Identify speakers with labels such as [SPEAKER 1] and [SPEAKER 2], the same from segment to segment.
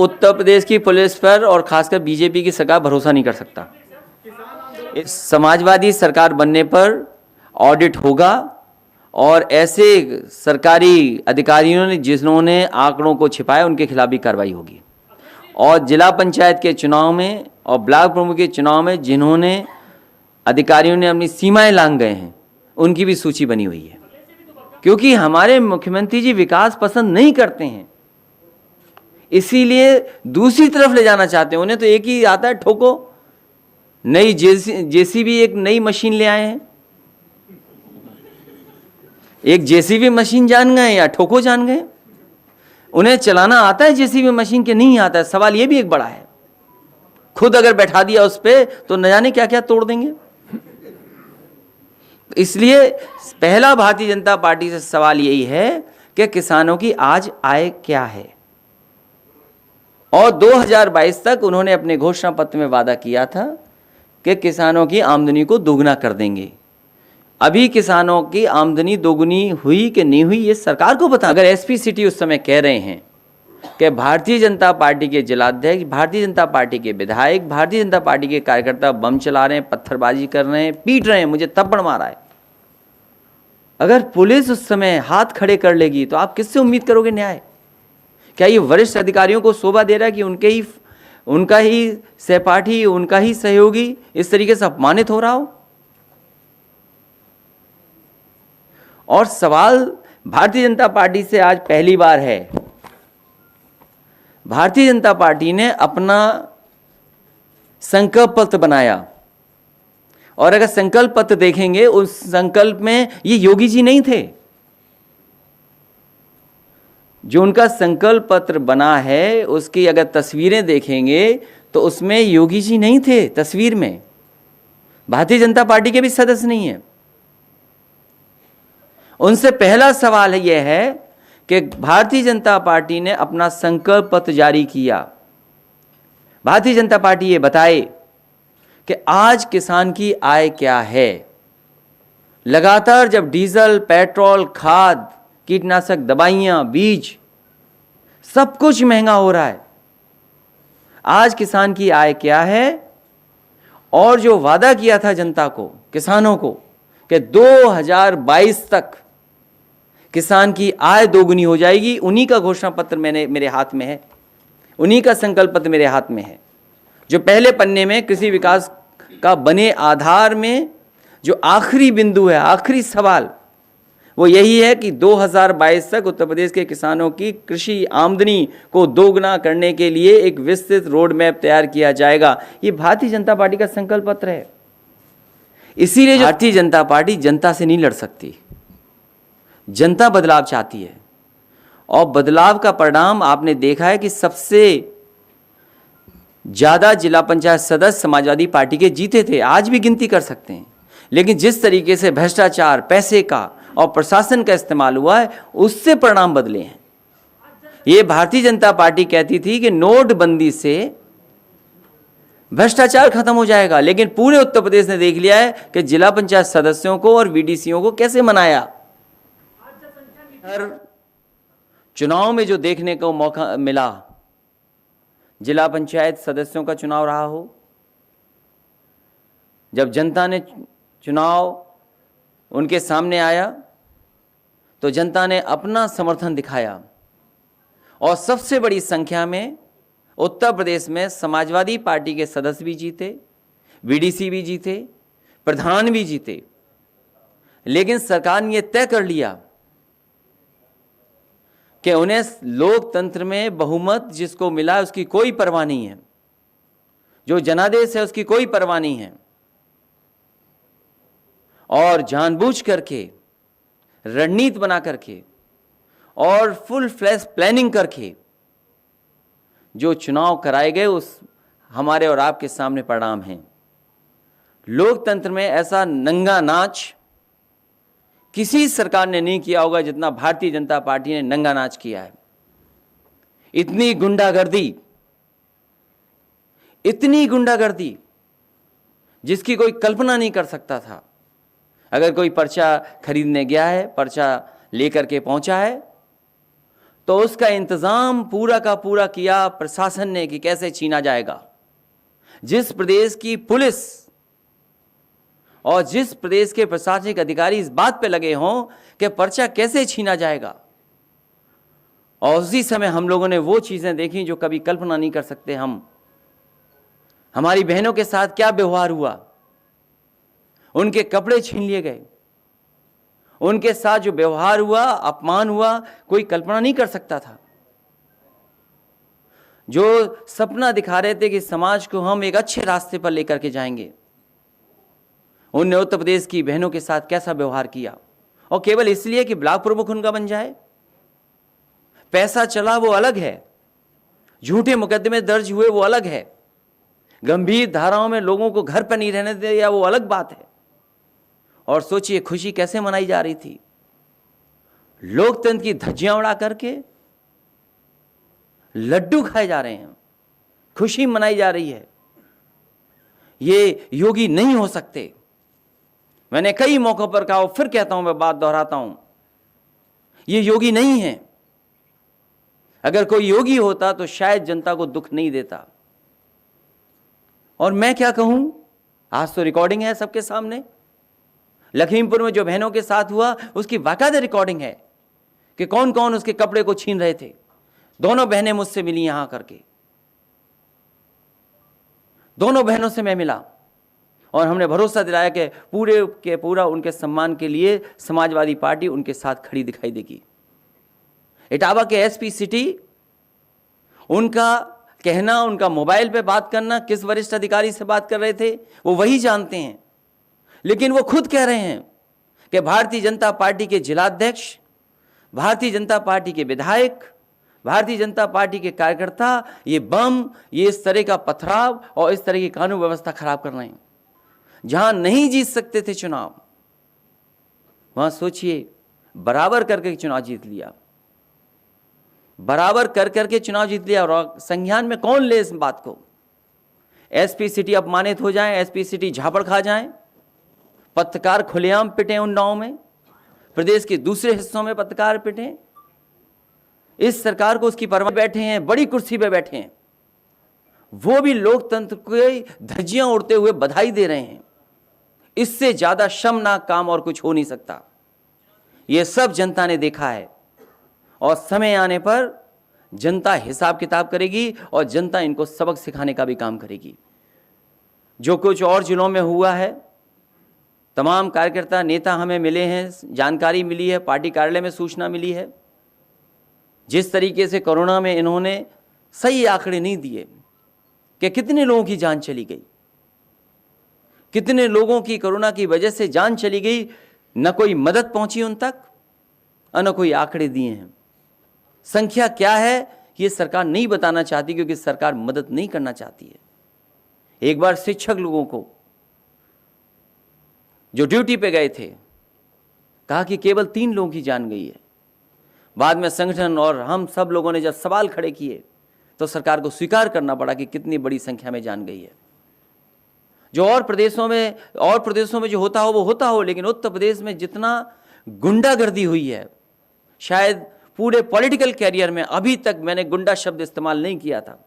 [SPEAKER 1] उत्तर प्रदेश की पुलिस पर और खासकर बीजेपी की सरकार भरोसा नहीं कर सकता। इस समाजवादी सरकार बनने पर ऑडिट होगा और ऐसे सरकारी अधिकारियों ने जिन्होंने आंकड़ों को छिपाया उनके खिलाफ भी कार्रवाई होगी। और जिला पंचायत के चुनाव में और ब्लॉक प्रमुख के चुनाव में जिन्होंने अधिकारियों ने अपनी सीमाएं लांघ गए हैं उनकी भी सूची बनी हुई है, क्योंकि हमारे मुख्यमंत्री जी विकास पसंद नहीं करते हैं, इसीलिए दूसरी तरफ ले जाना चाहते हैं। उन्हें तो एक ही आता है, ठोको। नई जेसीबी एक नई मशीन ले आए हैं, एक जेसीबी मशीन जान गए या ठोको जान गए। उन्हें चलाना आता है जेसीबी मशीन के नहीं आता है। सवाल यह भी एक बड़ा है, खुद अगर बैठा दिया उस पे तो न जाने क्या क्या तोड़ देंगे। इसलिए पहला भारतीय जनता पार्टी से सवाल यही है कि किसानों की आज आय क्या है। और 2022 तक उन्होंने अपने घोषणा पत्र में वादा किया था कि किसानों की आमदनी को दोगुना कर देंगे। अभी किसानों की आमदनी दोगुनी हुई कि नहीं हुई ये सरकार को पता। अगर एसपी सिटी उस समय कह रहे हैं कि भारतीय जनता पार्टी के जिलाध्यक्ष, भारतीय जनता पार्टी के विधायक, भारतीय जनता पार्टी के कार्यकर्ता बम चला रहे हैं, पत्थरबाजी कर रहे हैं, पीट रहे हैं, मुझे थप्पड़ मारा है, अगर पुलिस उस समय हाथ खड़े कर लेगी तो आप किससे उम्मीद करोगे न्याय? क्या ये वरिष्ठ अधिकारियों को शोभा दे रहा है कि उनका ही सहपाठी, उनका ही सहयोगी इस तरीके से अपमानित हो रहा हो? और सवाल भारतीय जनता पार्टी से आज पहली बार है। भारतीय जनता पार्टी ने अपना संकल्प पत्र बनाया और अगर संकल्प पत्र देखेंगे उस संकल्प में ये योगी जी नहीं थे। जो उनका संकल्प पत्र बना है उसकी अगर तस्वीरें देखेंगे तो उसमें योगी जी नहीं थे तस्वीर में, भारतीय जनता पार्टी के भी सदस्य नहीं है। उनसे पहला सवाल यह है कि भारतीय जनता पार्टी ने अपना संकल्प पत्र जारी किया, भारतीय जनता पार्टी ये बताए कि आज किसान की आय क्या है। लगातार जब डीजल, पेट्रोल, खाद, कीटनाशक दवाइयां, बीज सब कुछ महंगा हो रहा है, आज किसान की आय क्या है? और जो वादा किया था जनता को, किसानों को, कि 2022 तक किसान की आय दोगुनी हो जाएगी, उन्हीं का घोषणा पत्र मेरे हाथ में है, उन्हीं का संकल्प पत्र मेरे हाथ में है। जो पहले पन्ने में कृषि विकास का बने आधार में जो आखिरी बिंदु है, आखिरी सवाल, वो यही है कि 2022 तक उत्तर प्रदेश के किसानों की कृषि आमदनी को दोगुना करने के लिए एक विस्तृत रोड मैप तैयार किया जाएगा। ये भारतीय जनता पार्टी का संकल्प पत्र है। इसीलिए भारतीय जनता पार्टी जनता से नहीं लड़ सकती, जनता बदलाव चाहती है। और बदलाव का परिणाम आपने देखा है कि सबसे ज्यादा जिला पंचायत सदस्य समाजवादी पार्टी के जीते थे, आज भी गिनती कर सकते हैं। लेकिन जिस तरीके से भ्रष्टाचार, पैसे का और प्रशासन का इस्तेमाल हुआ है, उससे परिणाम बदले हैं। ये भारतीय जनता पार्टी कहती थी कि नोटबंदी से भ्रष्टाचार खत्म हो जाएगा, लेकिन पूरे उत्तर प्रदेश ने देख लिया है कि जिला पंचायत सदस्यों को और वीडीसीओ को कैसे मनाया। हर चुनाव में जो देखने को मौका मिला, जिला पंचायत सदस्यों का चुनाव रहा हो, जब जनता ने चुनाव उनके सामने आया तो जनता ने अपना समर्थन दिखाया और सबसे बड़ी संख्या में उत्तर प्रदेश में समाजवादी पार्टी के सदस्य भी जीते, वीडीसी भी जीते, प्रधान भी जीते। लेकिन सरकार ने यह तय कर लिया कि उन्हें लोकतंत्र में बहुमत जिसको मिला है उसकी कोई परवाह नहीं है, जो जनादेश है उसकी कोई परवाह नहीं है। और जानबूझ करके, रणनीति बना करके और फुल फ्लैश प्लानिंग करके जो चुनाव कराए गए, उस हमारे और आपके सामने परिणाम हैं। लोकतंत्र में ऐसा नंगा नाच किसी सरकार ने नहीं किया होगा जितना भारतीय जनता पार्टी ने नंगा नाच किया है। इतनी गुंडागर्दी जिसकी कोई कल्पना नहीं कर सकता था। अगर कोई पर्चा खरीदने गया है, पर्चा लेकर के पहुंचा है, तो उसका इंतजाम पूरा का पूरा किया प्रशासन ने कि कैसे छीना जाएगा। जिस प्रदेश की पुलिस और जिस प्रदेश के प्रशासनिक अधिकारी इस बात पे लगे हों कि पर्चा कैसे छीना जाएगा, और उसी समय हम लोगों ने वो चीजें देखी जो कभी कल्पना नहीं कर सकते हम। हमारी बहनों के साथ क्या व्यवहार हुआ, उनके कपड़े छीन लिए गए, उनके साथ जो व्यवहार हुआ, अपमान हुआ, कोई कल्पना नहीं कर सकता था। जो सपना दिखा रहे थे कि समाज को हम एक अच्छे रास्ते पर लेकर के जाएंगे, उनने उत्तर प्रदेश की बहनों के साथ कैसा व्यवहार किया, और केवल इसलिए कि ब्लॉक प्रमुख उनका बन जाए। पैसा चला वो अलग है, झूठे मुकदमे दर्ज हुए वो अलग है, गंभीर धाराओं में लोगों को घर पर नहीं रहने दिया वो अलग बात है। और सोचिए खुशी कैसे मनाई जा रही थी, लोकतंत्र की धज्जियां उड़ा करके लड्डू खाए जा रहे हैं, खुशी मनाई जा रही है। ये योगी नहीं हो सकते। मैंने कई मौकों पर कहा, फिर कहता हूं, मैं बात दोहराता हूं, ये योगी नहीं है। अगर कोई योगी होता तो शायद जनता को दुख नहीं देता। और मैं क्या कहूं, आज तो रिकॉर्डिंग है सबके सामने। लखीमपुर में जो बहनों के साथ हुआ उसकी बाकायदे रिकॉर्डिंग है कि कौन कौन उसके कपड़े को छीन रहे थे। दोनों बहनें मुझसे मिली यहां करके, दोनों बहनों से मैं मिला और हमने भरोसा दिलाया कि पूरे के पूरा उनके सम्मान के लिए समाजवादी पार्टी उनके साथ खड़ी दिखाई देगी। इटावा के एसपी सिटी, उनका कहना, उनका मोबाइल पे बात करना, किस वरिष्ठ अधिकारी से बात कर रहे थे वो वही जानते हैं। लेकिन वो खुद कह रहे हैं कि भारतीय जनता पार्टी के जिलाध्यक्ष, भारतीय जनता पार्टी के विधायक, भारतीय जनता पार्टी के कार्यकर्ता ये बम, ये इस तरह का पथराव और इस तरह की कानून व्यवस्था खराब कर रहे हैं। जहां नहीं जीत सकते थे चुनाव, वहां सोचिए बराबर करके चुनाव जीत लिया, बराबर कर करके चुनाव जीत लिया। और संज्ञान में कौन ले इस बात को? एसपी सिटी अपमानित हो जाए, एसपी सिटी झापड़ खा जाए, पत्रकार खुलेआम पिटे उन्नाव में, प्रदेश के दूसरे हिस्सों में पत्रकार पिटे। इस सरकार को उसकी परवाह, बैठे हैं बड़ी कुर्सी पे बैठे हैं, वो भी लोकतंत्र के धज्जियां उड़ते हुए बधाई दे रहे हैं। इससे ज्यादा शर्मनाक काम और कुछ हो नहीं सकता। यह सब जनता ने देखा है और समय आने पर जनता हिसाब किताब करेगी और जनता इनको सबक सिखाने का भी काम करेगी। जो कुछ और जिलों में हुआ है, तमाम कार्यकर्ता नेता हमें मिले हैं, जानकारी मिली है, पार्टी कार्यालय में सूचना मिली है। जिस तरीके से कोरोना में इन्होंने सही आंकड़े नहीं दिए कि कितने लोगों की जान चली गई, कितने लोगों की कोरोना की वजह से जान चली गई, न कोई मदद पहुंची उन तक और न कोई आंकड़े दिए हैं। संख्या क्या है ये सरकार नहीं बताना चाहती, क्योंकि सरकार मदद नहीं करना चाहती है। एक बार शिक्षक लोगों को जो ड्यूटी पे गए थे, कहा कि केवल 3 लोगों की जान गई है। बाद में संगठन और हम सब लोगों ने जब सवाल खड़े किए तो सरकार को स्वीकार करना पड़ा कि कितनी बड़ी संख्या में जान गई है। जो और प्रदेशों में जो होता हो वो होता हो, लेकिन उत्तर प्रदेश में जितना गुंडागर्दी हुई है, शायद पूरे पॉलिटिकल कैरियर में अभी तक मैंने गुंडा शब्द इस्तेमाल नहीं किया था।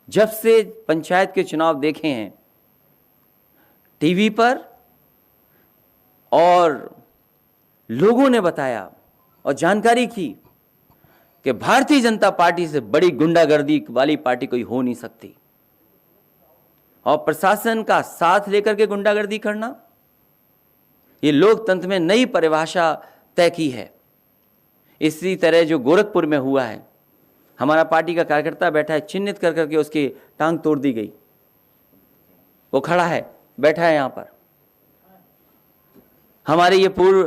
[SPEAKER 1] जब से पंचायत के चुनाव देखे हैं टीवी पर और लोगों ने बताया और जानकारी की कि भारतीय जनता पार्टी से बड़ी गुंडागर्दी वाली पार्टी कोई हो नहीं सकती। और प्रशासन का साथ लेकर के गुंडागर्दी करना, ये लोकतंत्र में नई परिभाषा तय की है। इसी तरह जो गोरखपुर में हुआ है, हमारा पार्टी का कार्यकर्ता बैठा है, चिन्हित कर करके उसकी टांग तोड़ दी गई। वो खड़ा है, बैठा है यहां पर। हमारे ये पूर्व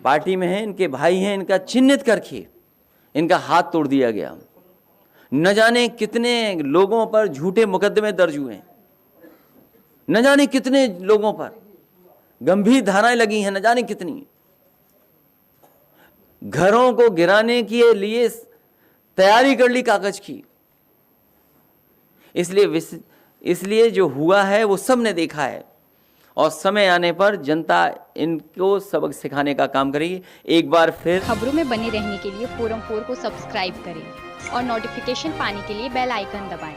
[SPEAKER 1] पार्टी में है, इनके भाई हैं, इनका चिन्हित करके इनका हाथ तोड़ दिया गया। न जाने कितने लोगों पर झूठे मुकदमे दर्ज हुए हैं, न जाने कितने लोगों पर गंभीर धाराएं लगी हैं, न जाने कितनी। घरों को गिराने के लिए तैयारी कर ली कागज की। इसलिए जो हुआ है वो सब ने देखा है। और समय आने पर जनता इनको सबक सिखाने का काम करेगी। एक बार फिर
[SPEAKER 2] खबरों में बने रहने के लिए फोरम 4 को सब्सक्राइब करें और नोटिफिकेशन पाने के लिए बेल आइकन दबाएं।